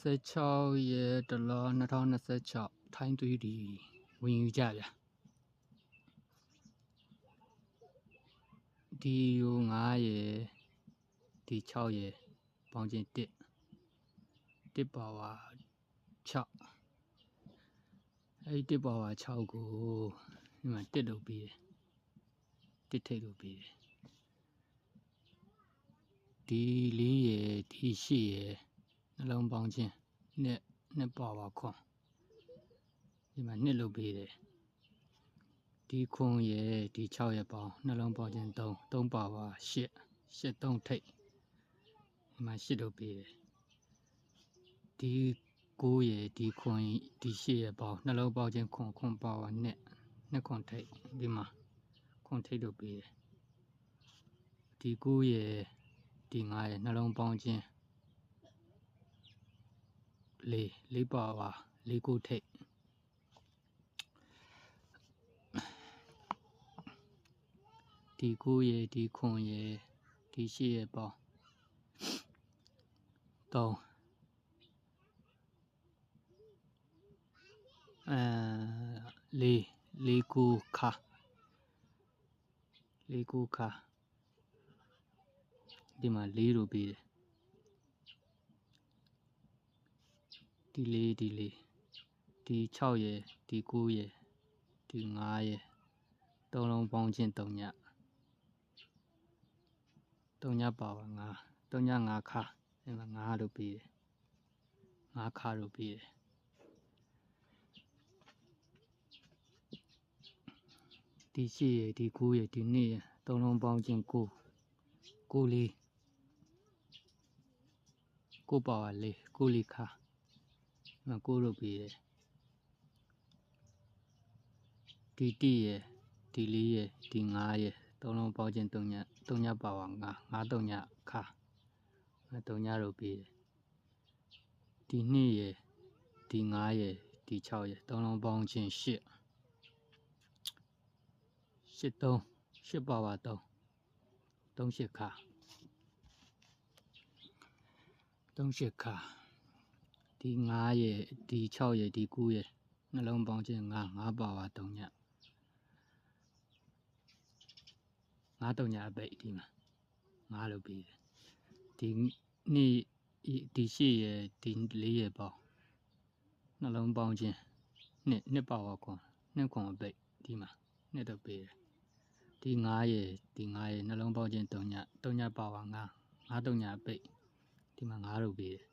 16ရက်တလ2026ထိုင်းသွေးဒီဝင်ယူကြဗျဒီယူ9ရက်ဒီ6ရက်ပေါင်းချင်း1ပါဝါ6အဲ့ဒီ1ပါဝါ6ကိုဒီမှာ1လုပ်ပြီးတယ်1ထိပ်လုပ်ပြီးတယ်ဒီ4ရက်ဒီ8ရက်နှလုံးပေါင်းချင်းနှစ်ပါဝါခွန်ဒီမှာ2လုပ်ပေးတယ်ဒီခွန်ရဲ့ဒီ6ရက်ပေါင်းနှလုံးပေါင်းချင်း3ပါဝါ8 3ထိပ်ဒီမှာ8လုပ်ပေးတယ်ဒီ9ရက်ဒီခွန်ဒီ8ရက်ပေါင်းနှလုံးပေါင်းချင်းခွန်ပါဝါ2ခွန်ထိပ်ဒီမှာခွန်ထိပ်လုပ်ပေးတယ်ဒီ9ရက်ဒီ9ရက်နှလုံးပေါင်းချင်း4ပါဝါ4ကိုထိပ်ဒီ9ရက်ဒီခွန်ရက်ဒီ8ရက်ပေါင်း34ကိုခါဒီမှာ4လို့ပြီးတယ်ဒီ4ဒီ6ရက်ဒီ9ရက်ဒီ9ရက်3လုံးပေါင်းချင်း3ညပါဝါ9 3ည5ခါဒီမှာ5လို့ပြီးတယ်5ခါလို့ပြီးတယ်ဒီ8ရက်ဒီ9ရက်ဒီ2ရက်3လုံးပေါင်းချင်း9ပါဝါ4 9ခါ9လို့ပြီးတယ်ဒီ1ရက်ဒီ4ရက်ဒီ9ရက်3လုံးပေါင်းချင်း3ညပါဝါ5 3ညခါ3ညလို့ပြီးတယ်ဒီ2ရက်ဒီ9ရက်ဒီ6ရက်3လုံးပေါင်းချင်း8ပါဝါ38ခါ38ခါဒီ9ရက်ဒီ6ရက်ဒီ9ရက်နှလုံးပေါင်းချင်း5ပါဝါ3ည3ညအပိတ်ဒီမှာ5လို့ပြီးတယ်ဒီနေ့ဒီ8ရက်ဒီ4ရက်ပေါင်းနှလုံးပေါင်းချင်း2ပါဝါခွန်2ခွန်အပိတ်ဒီမှာ2တော့ပြီးတယ်ဒီ9ရက်နှလုံးပေါင်းချင်း3ညပါဝါ5 3ညအပိတ်ဒီမှာ5လို့ပြီးတယ်